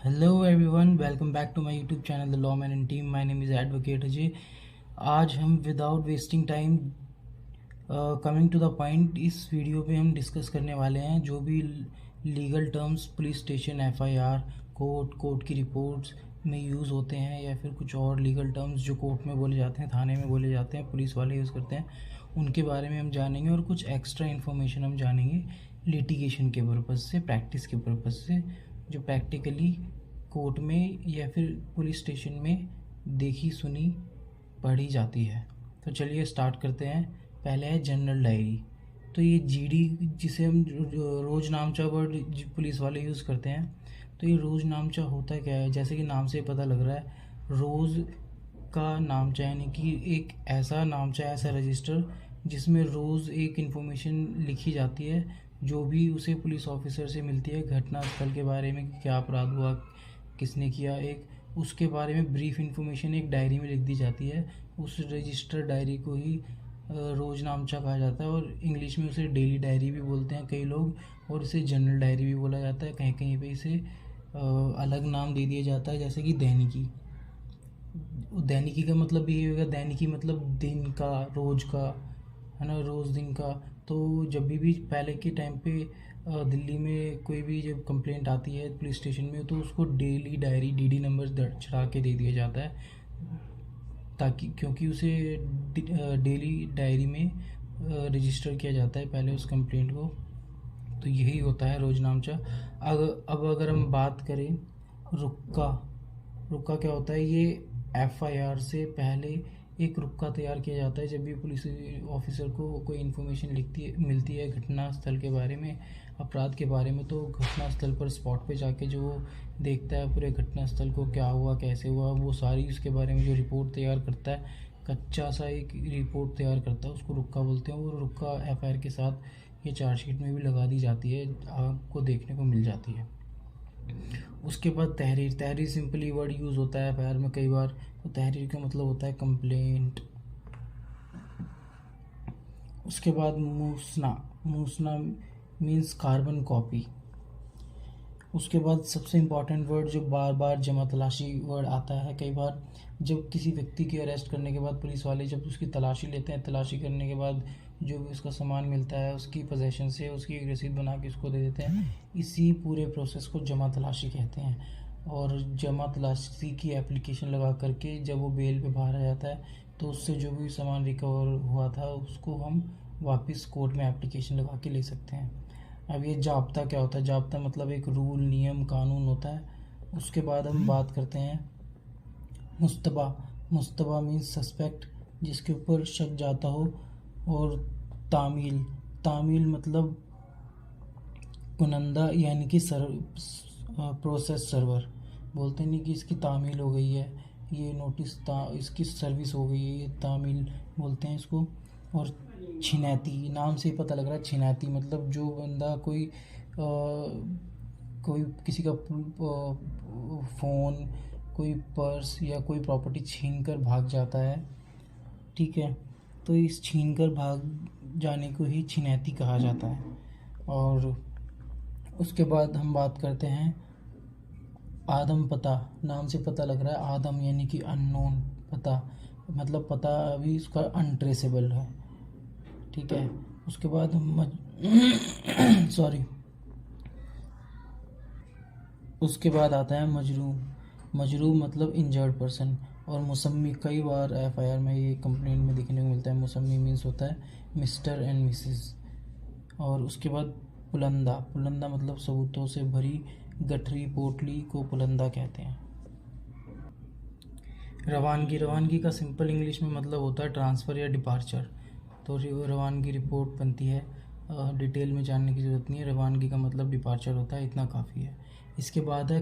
Hello everyone, welcome back to my YouTube channel the law man and team. My name is advocate Ajay. आज हम without wasting time coming to the point, इस video पे हम discuss करने वाले हैं जो भी legal terms police station, FIR, court की रिपोर्ट्स में यूज़ होते हैं, या फिर कुछ और लीगल टर्म्स जो कोर्ट में बोले जाते हैं, थाने में बोले जाते हैं, पुलिस वाले यूज़ करते हैं, उनके बारे में हम जानेंगे। और कुछ एक्स्ट्रा इन्फॉर्मेशन हम जानेंगे लिटिगेशन के पर्पज़ से, प्रैक्टिस के पर्पज़ से, जो प्रैक्टिकली कोर्ट में या फिर पुलिस स्टेशन में देखी सुनी पढ़ी जाती है। तो चलिए स्टार्ट करते हैं। पहले है जनरल डायरी। तो ये जीडी, जिसे हम रोज़ नामचा वर्ड पुलिस वाले यूज़ करते हैं। तो ये रोज़ नामचा होता क्या है? जैसे कि नाम से पता लग रहा है, रोज़ का नामचा यानी कि एक ऐसा नामचा, ऐसा रजिस्टर जिसमें रोज़ एक इन्फॉर्मेशन लिखी जाती है जो भी उसे पुलिस ऑफिसर से मिलती है, घटना स्थल के बारे में कि क्या अपराध हुआ, किसने किया, एक उसके बारे में ब्रीफ इन्फॉर्मेशन एक डायरी में लिख दी जाती है। उस रजिस्टर डायरी को ही रोज़ नामचा कहा जाता है, और इंग्लिश में उसे डेली डायरी भी बोलते हैं कई लोग, और इसे जनरल डायरी भी बोला जाता है। कहीं कहीं पे इसे अलग नाम दे दिया जाता है, जैसे कि दैनिकी। दैनिकी का मतलब ये होगा, दैनिकी मतलब दिन का, रोज़ का, है ना, रोज़ दिन का। तो जब भी पहले के टाइम पे दिल्ली में कोई भी जब कंप्लेंट आती है पुलिस स्टेशन में, तो उसको डेली डायरी डीडी नंबर चढ़ा के दे दिया जाता है, ताकि क्योंकि उसे डेली डायरी में रजिस्टर किया जाता है पहले उस कंप्लेंट को। तो यही होता है रोजनामचा। अब अगर हम बात करें रुक्का, रुक्का क्या होता है? ये एफआईआर से पहले एक रुक्का तैयार किया जाता है जब भी पुलिस ऑफिसर को कोई इन्फॉर्मेशन मिलती है घटना स्थल के बारे में, अपराध के बारे में। तो घटना स्थल पर स्पॉट पे जाके जो वो देखता है पूरे घटना स्थल को, क्या हुआ, कैसे हुआ, वो सारी उसके बारे में जो रिपोर्ट तैयार करता है, कच्चा सा एक रिपोर्ट तैयार करता है, उसको रुक्का बोलते हैं। वो रुक्का एफआईआर के साथ ये चार्जशीट में भी लगा दी जाती है, आपको देखने को मिल जाती है। उसके बाद तहरीर। तहरीर सिंपली वर्ड यूज़ होता है एफआईआर में कई बार। तो तहरीर का मतलब होता है कंप्लेंट। उसके बाद मूसना। मूसना मीन्स कार्बन कॉपी। उसके बाद सबसे इम्पॉर्टेंट वर्ड जो बार बार जमा तलाशी वर्ड आता है कई बार, जब किसी व्यक्ति की अरेस्ट करने के बाद पुलिस वाले जब उसकी तलाशी लेते हैं, तलाशी करने के बाद जो भी उसका सामान मिलता है उसकी पोजेशन से उसकी एक रसीद बना के उसको दे देते हैं। इसी पूरे प्रोसेस को जमा तलाशी कहते हैं। और जमा तलाशी की एप्लीकेशन लगा करके जब वो बेल पे बाहर आ जाता है, तो उससे जो भी सामान रिकवर हुआ था उसको हम वापस कोर्ट में एप्लीकेशन लगा के ले सकते हैं। अब ये जाब्ता क्या होता है? जाब्ता मतलब एक रूल, नियम, कानून होता है। उसके बाद हम बात करते हैं मुस्तबा। मुस्तबा मीन्स सस्पेक्ट, जिसके ऊपर शक जाता हो। और तामील। तामील मतलब कुनंदा, यानी कि प्रोसेस सर्वर। बोलते नहीं कि इसकी तामील हो गई है, ये नोटिस इसकी सर्विस हो गई है, ये तामील बोलते हैं इसको। और छिनैती, नाम से ही पता लग रहा है, छिनैती मतलब जो बंदा कोई किसी का फ़ोन, कोई पर्स या कोई प्रॉपर्टी छीन कर भाग जाता है, ठीक है, तो इस छीन कर भाग जाने को ही छिनैती कहा जाता है। और उसके बाद हम बात करते हैं आदम पता। नाम से पता लग रहा है, आदम यानी कि अननोन, पता मतलब पता अभी उसका अनट्रेसेबल है, ठीक है। उसके बाद हम सॉरी उसके बाद आता है मजरूम। मजरूम मतलब इंजर्ड पर्सन। और मुसम्मी, कई बार एफआईआर में ये कंप्लेंट में देखने को मिलता है। मुसम्मी मीन्स होता है मिस्टर एंड मिसेस। और उसके बाद पुलंदा। पुलंदा मतलब सबूतों से भरी गठरी पोटली को पुलंदा कहते हैं। रवानगी। रवानगी का सिंपल इंग्लिश में मतलब होता है ट्रांसफ़र या डिपार्चर। तो रवानगी रिपोर्ट बनती है, डिटेल में जानने की ज़रूरत नहीं है। रवानगी का मतलब डिपार्चर होता है, इतना काफ़ी है। इसके बाद है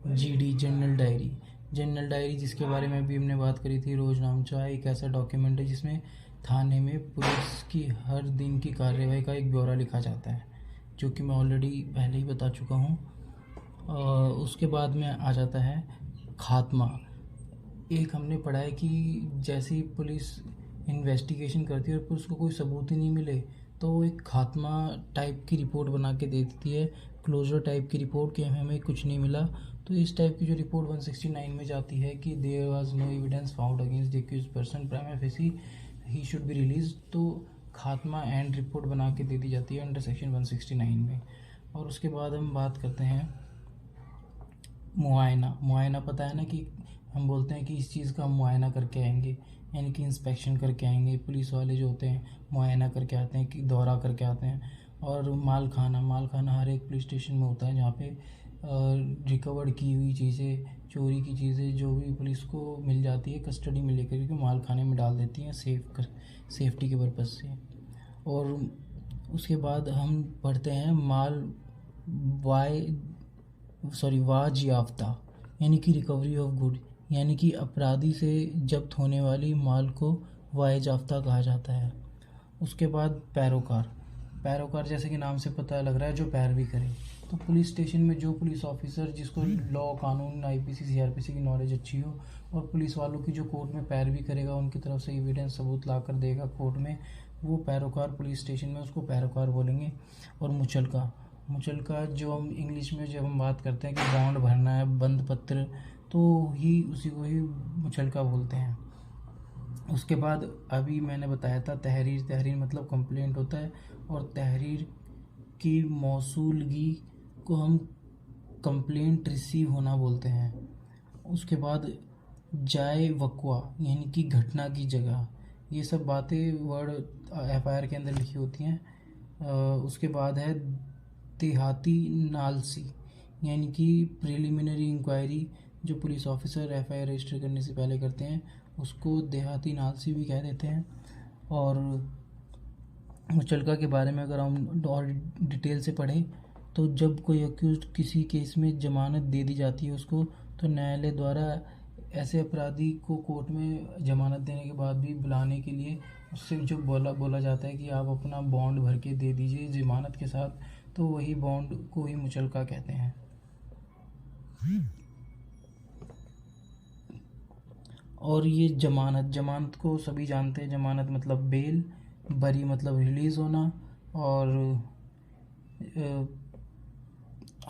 GD, general diary. General diary जिसके बारे में भी हमने बात करी थी, रोजनामचा एक ऐसा डॉक्यूमेंट है जिसमें थाने में पुलिस की हर दिन की कार्यवाही का एक ब्यौरा लिखा जाता है, जो कि मैं ऑलरेडी पहले ही बता चुका हूँ। उसके बाद में आ जाता है खात्मा। एक हमने पढ़ा है कि जैसे ही पुलिस इन्वेस्टिगेशन करती है और फिर उसको कोई सबूत ही नहीं मिले, तो वो एक खात्मा टाइप की रिपोर्ट बना के दे देती है क्लोजर टाइप की रिपोर्ट कि हमें कुछ नहीं मिला, तो इस टाइप की जो रिपोर्ट 169 में जाती है कि there was no evidence found against the accused person prima facie he should be release, तो खात्मा एंड रिपोर्ट बना के दे दी जाती है अंडर सेक्शन 169 में। और उसके बाद हम बात करते हैं मुआयना पता है ना कि हम बोलते हैं कि इस चीज़ का हम मुआयना करके आएंगे, यानी कि इंस्पेक्शन करके आएंगे। पुलिस वाले जो होते हैं मुआयना करके आते हैं, कि दौरा करके आते हैं। और माल खाना हर एक पुलिस स्टेशन में होता है, जहाँ पे रिकवर्ड की हुई चीज़ें, चोरी की चीज़ें जो भी पुलिस को मिल जाती है कस्टडी में लेकर के माल खाने में डाल देती हैं सेफ्टी के पर्पज़ से। और उसके बाद हम पढ़ते हैं वाजियाफ्ता, यानी कि रिकवरी ऑफ गुड, यानी कि अपराधी से जब्त होने वाली माल को वाजियाफ्ता कहा जाता है। उसके बाद पैरोकार जैसे कि नाम से पता लग रहा है जो पैरवी करे। तो पुलिस स्टेशन में जो पुलिस ऑफिसर जिसको लॉ, कानून, आईपीसी, सीआरपीसी की नॉलेज अच्छी हो और पुलिस वालों की जो कोर्ट में पैरवी करेगा, उनकी तरफ से एविडेंस सबूत ला कर देगा कोर्ट में, वो पैरोकार पुलिस स्टेशन में उसको पैरोकार बोलेंगे। और मुचलका जो हम इंग्लिश में जब हम बात करते हैं कि बॉन्ड भरना है, बंद पत्र, तो ही उसी को ही मुचलका बोलते हैं। उसके बाद अभी मैंने बताया था तहरीर मतलब कंप्लेंट होता है, और तहरीर की मौसूलगी को हम कंप्लेंट रिसीव होना बोलते हैं। उसके बाद जाए वक़्वा, यानी कि घटना की जगह, ये सब बातें वर्ड एफआईआर के अंदर लिखी होती हैं। उसके बाद है देहाती नालसी, यानी कि प्रिलिमिनरी इंक्वायरी, जो पुलिस ऑफिसर एफआईआर रजिस्टर करने से पहले करते हैं उसको देहाती नालसी भी कह देते हैं। और मुचलका के बारे में अगर हम और डिटेल से पढ़ें तो जब कोई अक्यूज्ड किसी केस में जमानत दे दी जाती है उसको, तो न्यायालय द्वारा ऐसे अपराधी को कोर्ट में जमानत देने के बाद भी बुलाने के लिए उससे जो बोला जाता है कि आप अपना बॉन्ड भर के दे दीजिए जमानत के साथ, तो वही बॉन्ड को ही मुचलका कहते हैं। और ये जमानत को सभी जानते हैं। जमानत मतलब बेल, बरी मतलब रिलीज़ होना, और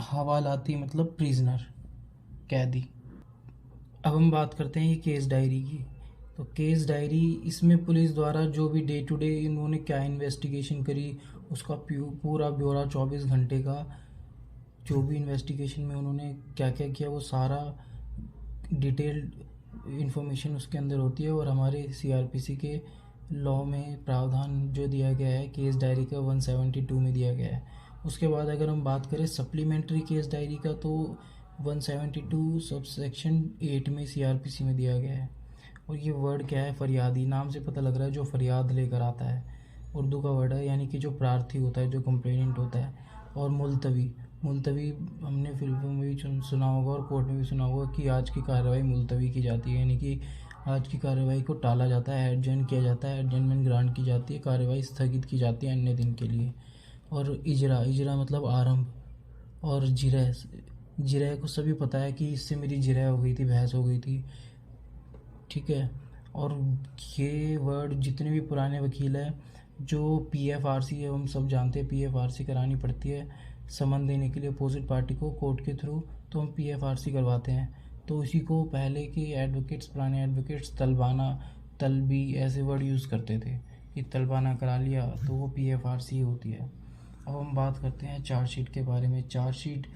हवालाती मतलब प्रिजनर, कैदी। अब हम बात करते हैं ये केस डायरी की। तो केस डायरी, इसमें पुलिस द्वारा जो भी डे टू डे इन्होंने क्या इन्वेस्टिगेशन करी उसका पूरा ब्यौरा 24 घंटे का, जो भी इन्वेस्टिगेशन में उन्होंने क्या क्या किया वो सारा डिटेल्ड इन्फॉर्मेशन उसके अंदर होती है। और हमारे सीआरपीसी के लॉ में प्रावधान जो दिया गया है केस डायरी का 172 में दिया गया है। उसके बाद अगर हम बात करें सप्लीमेंट्री केस डायरी का, तो 172 सब सेक्शन 8 में सीआरपीसी में दिया गया है। और ये वर्ड क्या है, फरियादी, नाम से पता लग रहा है जो फरियाद लेकर आता है, उर्दू का वर्ड है, यानी कि जो प्रार्थी होता है, जो कंप्लेनेंट होता है। और मुलतवी हमने फिल्मों में भी सुना होगा और कोर्ट में भी सुना होगा कि आज की कार्रवाई मुलतवी की जाती है, यानी कि आज की कार्रवाई को टाला जाता है, एडजर्न किया जाता है, एडजर्नमेंट ग्रांट की जाती है, कार्रवाई स्थगित की जाती है अन्य दिन के लिए। और इजरा मतलब आरंभ। और जिरह को सभी पता है कि इससे मेरी जिरह हो गई थी, बहस हो गई थी, ठीक है। और ये वर्ड जितने भी पुराने वकील हैं, जो पीएफआरसी है, हम सब जानते हैं पीएफआरसी करानी पड़ती है समन देने के लिए अपोजिट पार्टी को कोर्ट के थ्रू, तो हम पीएफआरसी करवाते हैं। तो इसी को पहले के एडवोकेट्स, पुराने एडवोकेट्स तलबाना, तलबी ऐसे वर्ड यूज़ करते थे कि तलबाना करा लिया, तो वो पीएफआरसी होती है। अब हम बात करते हैं चार्जशीट के बारे में। चार्जशीट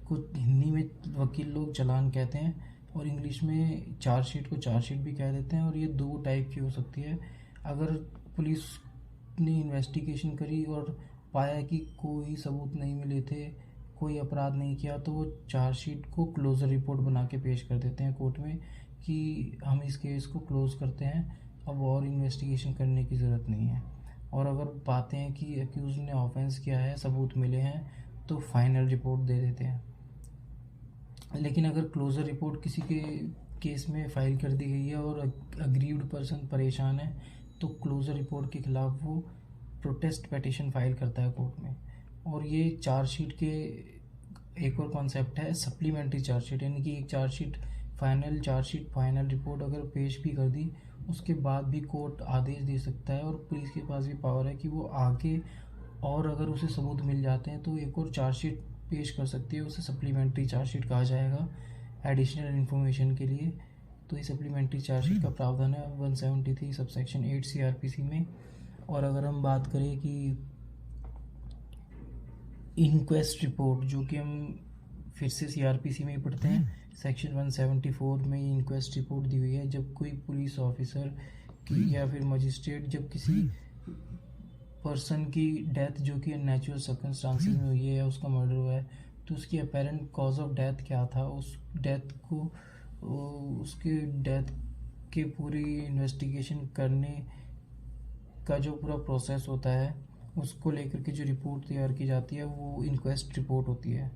को हिंदी में वकील लोग चालान कहते हैं, और इंग्लिश में चार्जशीट को चार्जशीट भी कह देते हैं। और ये 2 टाइप की हो सकती है। अगर पुलिस ने इन्वेस्टिगेशन करी और पाया कि कोई सबूत नहीं मिले थे, कोई अपराध नहीं किया, तो वो चार्जशीट को क्लोजर रिपोर्ट बना के पेश कर देते हैं कोर्ट में कि हम इस केस को क्लोज़ करते हैं, अब और इन्वेस्टिगेशन करने की ज़रूरत नहीं है। और अगर पाते हैं कि अक्यूज़ ने ऑफेंस किया है, सबूत मिले हैं, तो फाइनल रिपोर्ट दे देते हैं। लेकिन अगर क्लोज़र रिपोर्ट किसी के केस में फ़ाइल कर दी गई है और अग्रीव्ड पर्सन परेशान है, तो क्लोज़र रिपोर्ट के ख़िलाफ़ वो प्रोटेस्ट पिटीशन फाइल करता है कोर्ट में। और ये चार्जशीट के एक और कॉन्सेप्ट है सप्लीमेंट्री चार्जशीट, यानी कि एक चार्जशीट फाइनल रिपोर्ट अगर पेश भी कर दी, उसके बाद भी कोर्ट आदेश दे सकता है, और पुलिस के पास भी पावर है कि वो आगे और अगर उसे सबूत मिल जाते हैं तो एक और चार्जशीट पेश कर सकती है उसे सप्लीमेंट्री चार्जशीट कहा जाएगा एडिशनल इन्फॉर्मेशन के लिए। तो ये सप्लीमेंट्री चार्जशीट का प्रावधान है 173 सबसेक्शन 8 CRPC में। और अगर हम बात करें कि इंक्वेस्ट रिपोर्ट, जो कि हम फिर से CRPC में ही पढ़ते हैं, सेक्शन 174 में इंक्वेस्ट रिपोर्ट दी हुई है। जब कोई पुलिस ऑफिसर की या फिर मजिस्ट्रेट जब किसी पर्सन की डेथ जो कि नेचुरल सर्कमस्टांसेस में हुई है या उसका मर्डर हुआ है, तो उसकी अपेरेंट कॉज ऑफ डेथ क्या था, उस डेथ को उसके डेथ के पूरी इन्वेस्टिगेशन करने का जो पूरा प्रोसेस होता है उसको लेकर के जो रिपोर्ट तैयार की जाती है वो इंक्वेस्ट रिपोर्ट होती है।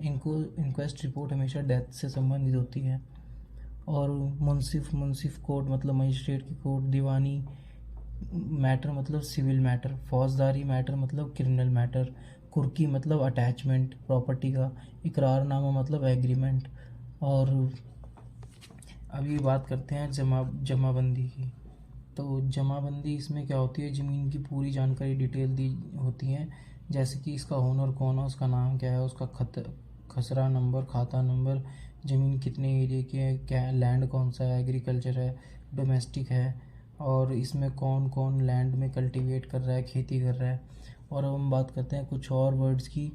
इंक्वेस्ट रिपोर्ट हमेशा डेथ से संबंधित होती है। और मुंसिफ कोर्ट मतलब मजिस्ट्रेट की कोर्ट, दीवानी मैटर मतलब सिविल मैटर, फौजदारी मैटर मतलब क्रिमिनल मैटर, कुर्की मतलब अटैचमेंट प्रॉपर्टी का, इकरारनामा मतलब एग्रीमेंट। और अभी बात करते हैं जमाबंदी की। तो जमाबंदी इसमें क्या होती है, ज़मीन की पूरी जानकारी डिटेल दी होती है, जैसे कि इसका ओनर कौन है, उसका नाम क्या है, उसका खसरा नंबर, खाता नंबर, ज़मीन कितने एरिया की है, क्या लैंड कौन सा है, एग्रीकल्चर है, डोमेस्टिक है, और इसमें कौन कौन लैंड में कल्टीवेट कर रहा है, खेती कर रहा है। और अब हम बात करते हैं कुछ और वर्ड्स की,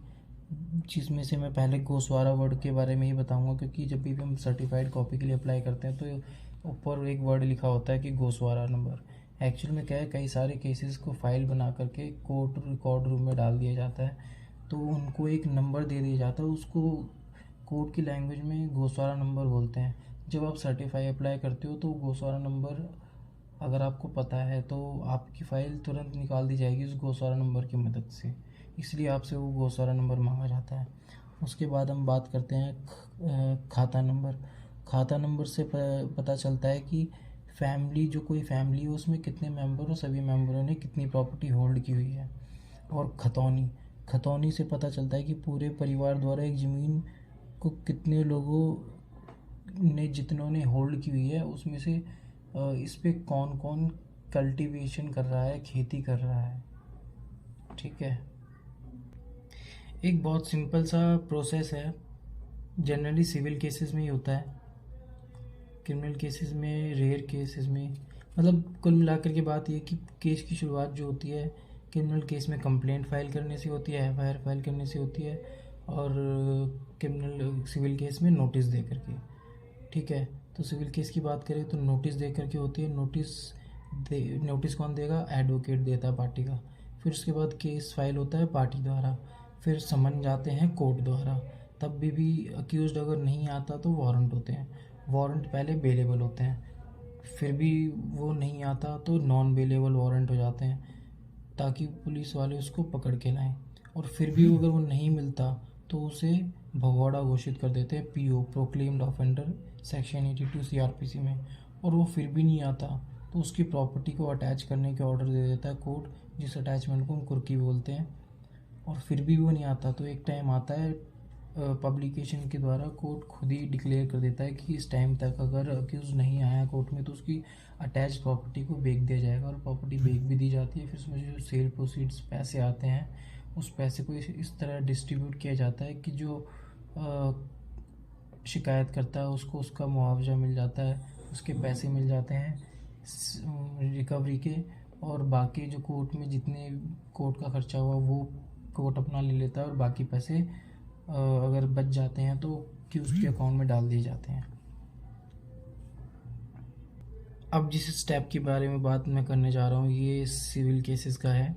जिसमें से मैं पहले गोसवारा वर्ड के बारे में ही बताऊंगा, क्योंकि जब भी हम सर्टिफाइड कॉपी के लिए अप्लाई करते हैं तो ऊपर एक वर्ड लिखा होता है कि गोसवारा नंबर। एक्चुअल में क्या है, कई सारे केसेस को फाइल बना करके कोर्ट रिकॉर्ड रूम में डाल दिया जाता है, तो उनको एक नंबर दे दिया जाता है, उसको कोर्ट की लैंग्वेज में गोसवारा नंबर बोलते हैं। जब आप सर्टिफाई अप्लाई करते हो तो गोसवारा नंबर अगर आपको पता है तो आपकी फ़ाइल तुरंत निकाल दी जाएगी उस गोसवारा नंबर की मदद से, इसलिए आपसे वो गोसवारा नंबर मांगा जाता है। उसके बाद हम बात करते हैं खाता नंबर। खाता नंबर से पता चलता है कि फैमिली, जो कोई फैमिली है उसमें कितने मेंबर और सभी मेंबरों ने कितनी प्रॉपर्टी होल्ड की हुई है। और खतौनी से पता चलता है कि पूरे परिवार द्वारा एक ज़मीन को कितने लोगों ने, जितनों ने होल्ड की हुई है, उसमें से इस पे कौन कौन कल्टीवेशन कर रहा है, खेती कर रहा है। ठीक है, एक बहुत सिंपल सा प्रोसेस है, जनरली सिविल केसेस में ही होता है, क्रिमिनल केसेस में, रेयर केसेस में, मतलब कुल मिलाकर के बात ये कि केस की शुरुआत जो होती है क्रिमिनल केस में कंप्लेंट फाइल करने से होती है, FIR फाइल करने से होती है, और क्रिमिनल सिविल केस में नोटिस दे करके। ठीक है, तो सिविल केस की बात करें तो नोटिस दे करके होती है। नोटिस कौन देगा, एडवोकेट देता है पार्टी का। फिर उसके बाद केस फाइल होता है पार्टी द्वारा, फिर समन जाते हैं कोर्ट द्वारा। तब भी अक्यूज्ड अगर नहीं आता तो वारंट होते हैं, वारंट पहले बेलेबल होते हैं, फिर भी वो नहीं आता तो नॉन बेलेबल वारंट हो जाते हैं, ताकि पुलिस वाले उसको पकड़ के लाएं। और फिर भी अगर वो नहीं मिलता तो उसे भगौड़ा घोषित कर देते हैं, PO proclaimed offender section 82 CRPC में। और वो फिर भी नहीं आता तो उसकी प्रॉपर्टी को अटैच करने के ऑर्डर दे देता है कोर्ट, जिस अटैचमेंट को हम कुर्की बोलते हैं। और फिर भी वो नहीं आता तो एक टाइम आता है पब्लिकेशन के द्वारा कोर्ट खुद ही डिक्लेयर कर देता है कि इस टाइम तक अगर अक्यूज नहीं आया कोर्ट में तो उसकी अटैच प्रॉपर्टी को बेच दिया जाएगा। और प्रॉपर्टी बेच भी दी जाती है। फिर उसमें जो सेल प्रोसीड्स पैसे आते हैं उस पैसे को इस तरह डिस्ट्रीब्यूट किया जाता है कि जो शिकायत करता है उसको उसका मुआवजा मिल जाता है, उसके पैसे मिल जाते हैं रिकवरी के, और बाकी जो कोर्ट में जितने कोर्ट का खर्चा हुआ वो कोर्ट अपना ले लेता है, और बाकी पैसे अगर बच जाते हैं तो अक्यूज्ड के अकाउंट में डाल दिए जाते हैं। अब जिस स्टेप के बारे में बात मैं करने जा रहा हूँ ये सिविल केसेस का है।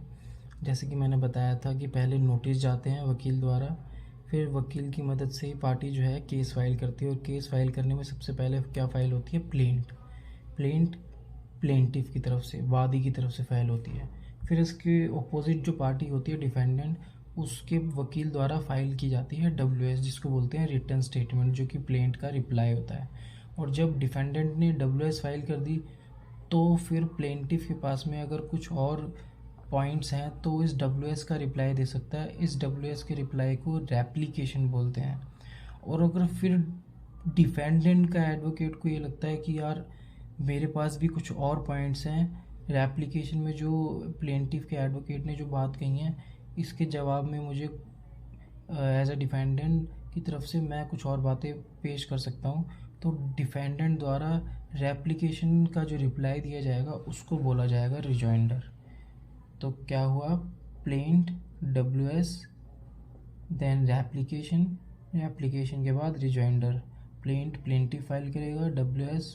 जैसे कि मैंने बताया था कि पहले नोटिस जाते हैं वकील द्वारा, फिर वकील की मदद से ही पार्टी जो है केस फाइल करती है। और केस फाइल करने में सबसे पहले क्या फाइल होती है, प्लेंटिफ की तरफ से, वादी की तरफ से फाइल होती है। फिर इसके अपोजिट जो पार्टी होती है डिफेंडेंट, उसके वकील द्वारा फाइल की जाती है WS, जिसको बोलते हैं रिटन स्टेटमेंट, जो कि प्लेंट का रिप्लाई होता है। और जब डिफेंडेंट ने WS फाइल कर दी तो फिर प्लेंटिफ के पास में अगर कुछ और पॉइंट्स हैं तो इस WS का रिप्लाई दे सकता है। इस WS के रिप्लाई को रेप्लिकेशन बोलते हैं। और अगर फिर डिफेंडेंट का एडवोकेट को ये लगता है कि यार मेरे पास भी कुछ और पॉइंट्स हैं रेप्लिकेशन में, जो प्लेंटिफ के एडवोकेट ने जो बात कही है इसके जवाब में मुझे एज अ डिफेंडेंट की तरफ से मैं कुछ और बातें पेश कर सकता हूँ। तो डिफेंडेंट द्वारा रेप्लिकेशन का जो रिप्लाई दिया जाएगा उसको बोला जाएगा रिजॉइंडर। तो क्या हुआ, plaint WS then replication, replication के बाद रिजॉइंडर। प्लेंट प्लेंटिव फाइल करेगा, WS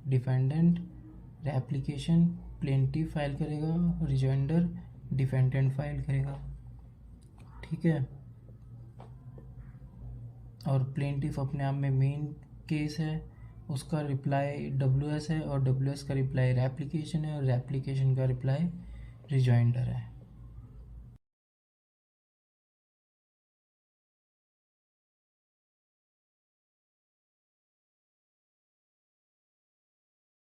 defendant, replication plaintiff file करेगा, रिजॉइंडर डिफेंडेंट फाइल करेगा। ठीक है, और प्लेंटिव अपने आप में मेन केस है, उसका रिप्लाई WS है और WS का रिप्लाई रेप्लिकेशन है और रेप्लिकेशन का रिप्लाई रिजॉइंडर है।